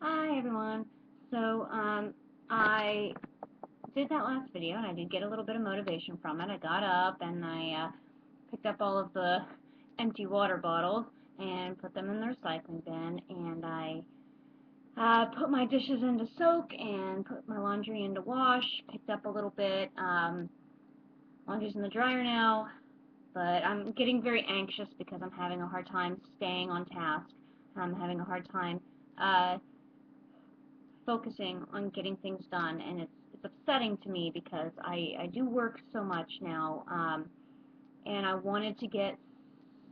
Hi everyone. So I did that last video and I did get a little bit of motivation from it. I got up and I picked up all of the empty water bottles and put them in the recycling bin, and I put my dishes into soak and put my laundry into wash. Picked up a little bit. Laundry's in the dryer now, but I'm getting very anxious because I'm having a hard time staying on task. I'm having a hard time uh, focusing on getting things done, and it's upsetting to me because I do work so much now, and I wanted to get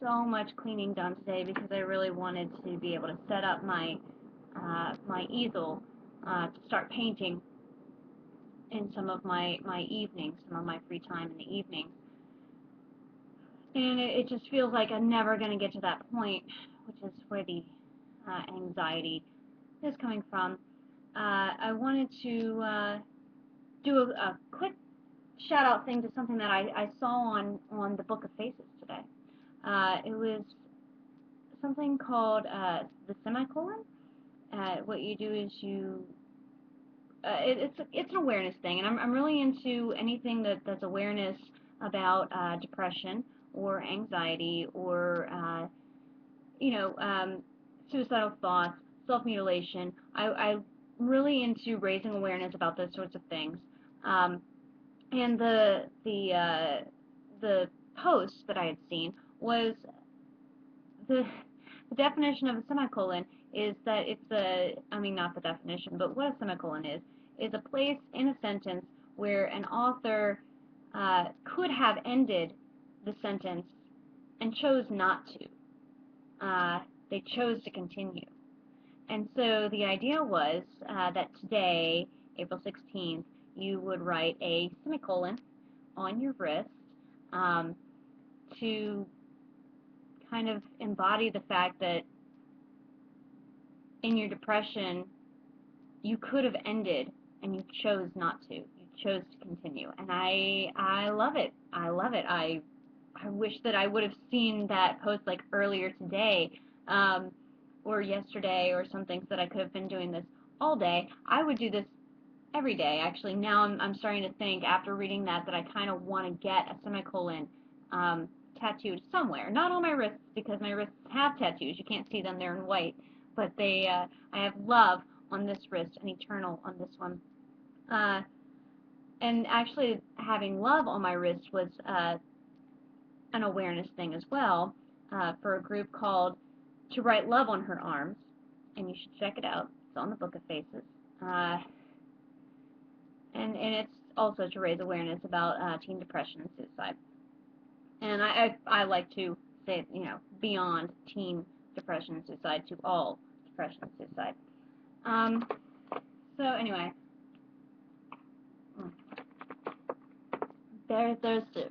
so much cleaning done today because I really wanted to be able to set up my easel to start painting in some of my evenings, some of my free time in the evenings. And it just feels like I'm never going to get to that point, which is where the anxiety is coming from. I wanted to do a quick shout out thing to something that I saw on the Book of Faces today. It was something called the semicolon. What you do is it's an awareness thing, and I'm really into anything that's awareness about depression or anxiety or suicidal thoughts, self mutilation. I'm really into raising awareness about those sorts of things. Um, And the post that I had seen was the the definition of a semicolon is that it's a, I mean, not the definition, but what a semicolon is a place in a sentence where an author could have ended the sentence and chose not to. They chose to continue. And so the idea was that today, April 16th, you would write a semicolon on your wrist, um, to kind of embody the fact that in your depression you could have ended and you chose not to. You chose to continue, and I love it. I love it. I wish that I would have seen that post like earlier today, um, or yesterday or something, so that I could have been doing this all day. I would do this every day. Actually, now I'm starting to think after reading that I kind of want to get a semicolon tattooed somewhere. Not on my wrists because my wrists have tattoos. You can't see them; they're in white. But I have love on this wrist and eternal on this one. Uh, and actually, having love on my wrist was an awareness thing as well, for a group called To Write Love on Her Arms, and you should check it out. It's on the Book of Faces. Uh, and it's also to raise awareness about teen depression and suicide. And I like to say, beyond teen depression and suicide, to all depression and suicide. Um, so anyway, there's Sue.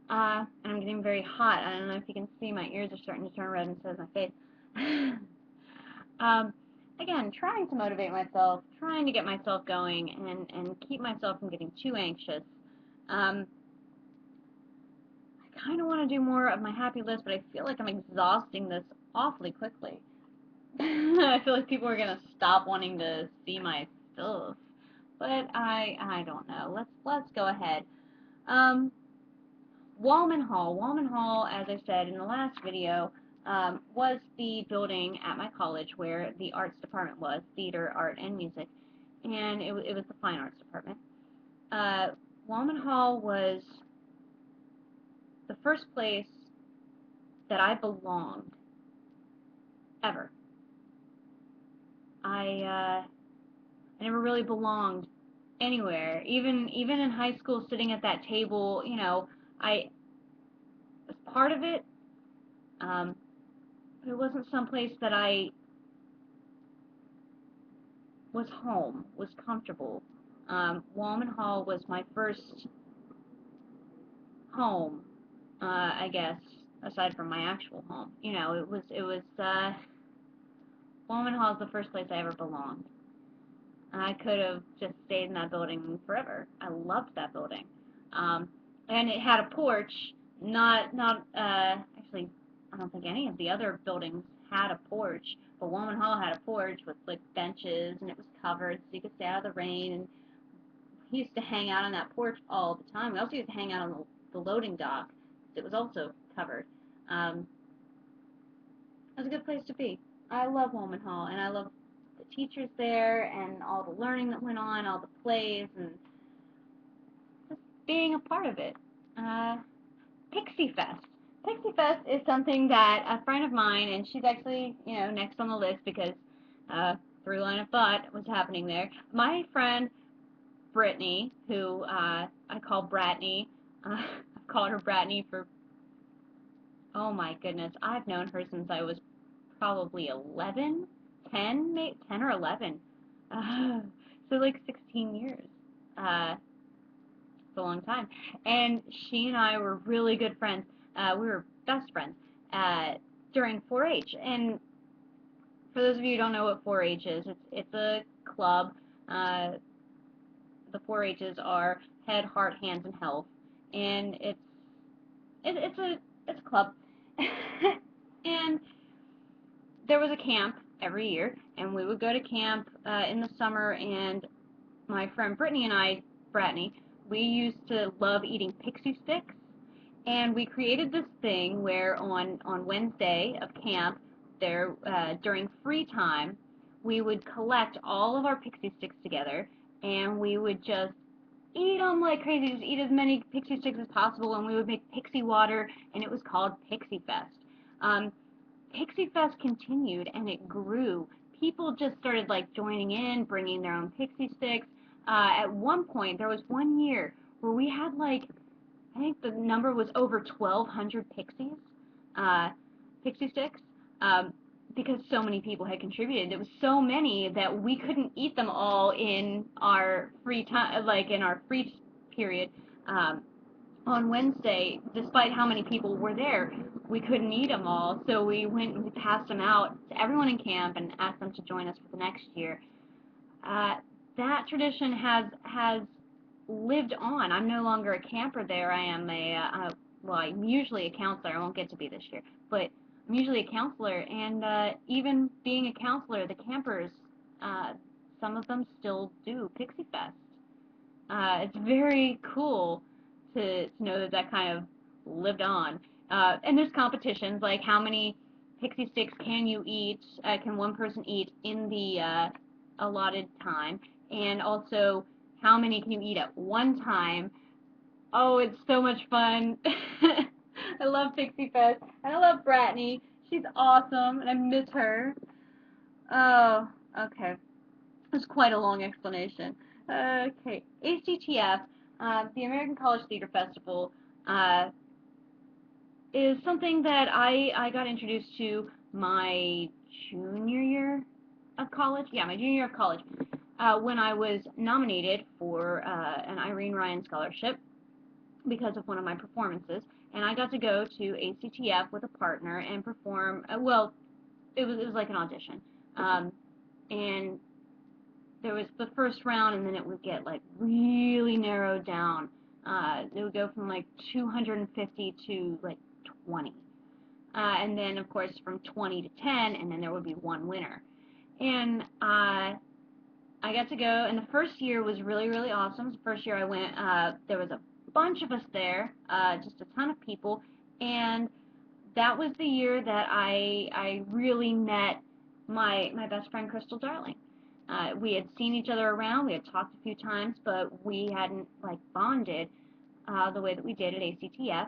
And I'm getting very hot. I don't know if you can see, my ears are starting to turn red, and so is my face. um, Again, trying to motivate myself, trying to get myself going, and keep myself from getting too anxious. Um, I kind of want to do more of my happy list, but I feel like I'm exhausting this awfully quickly. I feel like people are gonna stop wanting to see my stuff, but I don't know. Let's go ahead. Um, Wallman Hall. Wallman Hall, as I said in the last video, was the building at my college where the arts department was, theater, art, and music, and it was the fine arts department. Uh, Wallman Hall was the first place that I belonged ever. I never really belonged anywhere. Even in high school, sitting at that table, I was part of it, um, but it wasn't someplace that I was home, was comfortable. Wallman Hall was my first home, I guess, aside from my actual home. It was Wallman Hall is the first place I ever belonged. I could have just stayed in that building forever. I loved that building. Um, and it had a porch. Not actually, I don't think any of the other buildings had a porch, but Woman Hall had a porch with like benches, and it was covered so you could stay out of the rain. And we used to hang out on that porch all the time. We also used to hang out on the loading dock. It was also covered. It was a good place to be. I love Woman Hall, and I love the teachers there, and all the learning that went on, all the plays, and just being a part of it. Pixie Fest. Pixie Fest is something that a friend of mine, and she's actually, next on the list because Through Line of Thought was happening there. My friend Brittany, who I call Bratney, I've called her Bratney for, oh my goodness, I've known her since I was probably 11, 10, maybe 10 or 11. So like 16 years. It's a long time. And she and I were really good friends. We were best friends during 4-H. And for those of you who don't know what 4-H is, it's a club. The 4-H's are Head, Heart, Hands, and Health, and it's a club. And there was a camp every year, and we would go to camp in the summer. And my friend Brittany and I, Bratney, we used to love eating pixie sticks, and we created this thing where on Wednesday of camp, there during free time, we would collect all of our pixie sticks together, and we would just eat them like crazy, just eat as many pixie sticks as possible, and we would make pixie water, and it was called Pixie Fest. Pixie Fest continued, and it grew. People just started like joining in, bringing their own pixie sticks. At one point, there was one year where we had like, I think the number was over 1,200 pixie sticks, because so many people had contributed. It was so many that we couldn't eat them all in our free time, like in our free period. On Wednesday, despite how many people were there, we couldn't eat them all, so we went and we passed them out to everyone in camp and asked them to join us for the next year. That tradition has lived on. I'm no longer a camper there. I am I'm usually a counselor. I won't get to be this year, but I'm usually a counselor, and even being a counselor, the campers, some of them still do Pixie Fest. It's very cool to know that kind of lived on. And there's competitions, like how many pixie sticks can you eat, can one person eat in the allotted time, and also how many can you eat at one time. Oh, it's so much fun. I love Pixie Fest, and I love Bratney. She's awesome, and I miss her. Oh, okay. That's quite a long explanation. Okay, ACTF, the American College Theater Festival, is something that I got introduced to my junior year of college. Yeah, my junior year of college, when I was nominated for an Irene Ryan Scholarship because of one of my performances, and I got to go to ACTF with a partner and perform. Well, it was like an audition, and there was the first round, and then it would get like really narrowed down. It would go from like 250 to like 20, and then of course from 20 to 10, and then there would be one winner. And I got to go, and the first year was really, really awesome. The first year I went, there was a bunch of us there, just a ton of people, and that was the year that I really met my best friend Crystal Darling. We had seen each other around, we had talked a few times, but we hadn't like bonded the way that we did at ACTF.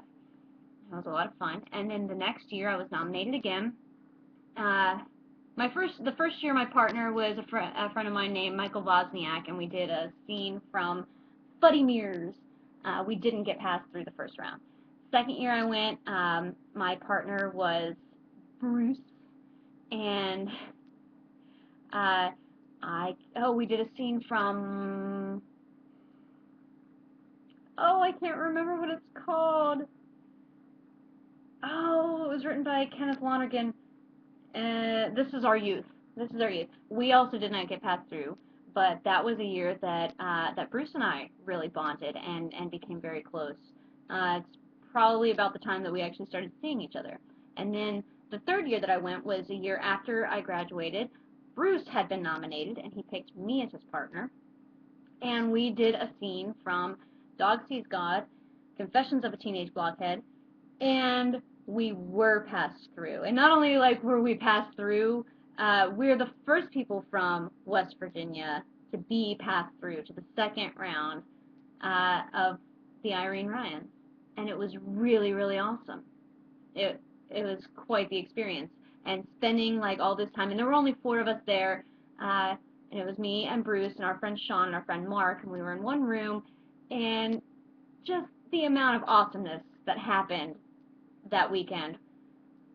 It was a lot of fun. And then the next year I was nominated again. The first year my partner was a friend of mine named Michael Wozniak, and we did a scene from Buddy Mears. We didn't get past through the first round. Second year I went, my partner was Bruce, and we did a scene from, I can't remember what it's called. Oh, it was written by Kenneth Lonergan. This Is Our Youth. This Is Our Youth. We also did not get past through, but that was a year that that Bruce and I really bonded and became very close. It's probably about the time that we actually started seeing each other. And then the third year that I went was a year after I graduated. Bruce had been nominated, and he picked me as his partner. And we did a scene from Dog Sees God, Confessions of a Teenage Blockhead, and we were passed through. And not only like were we passed through, we're the first people from West Virginia to be passed through to the second round of the Irene Ryan, and it was really, really awesome. It was quite the experience, and spending like all this time, and there were only 4 of us there, and it was me and Bruce and our friend Sean and our friend Mark, and we were in one room, and just the amount of awesomeness that happened that weekend,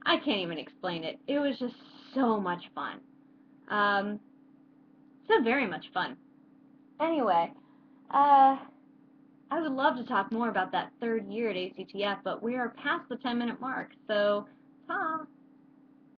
I can't even explain it. It was just so much fun. So very much fun. Anyway, I would love to talk more about that third year at ACTF, but we are past the 10-minute mark, so ta!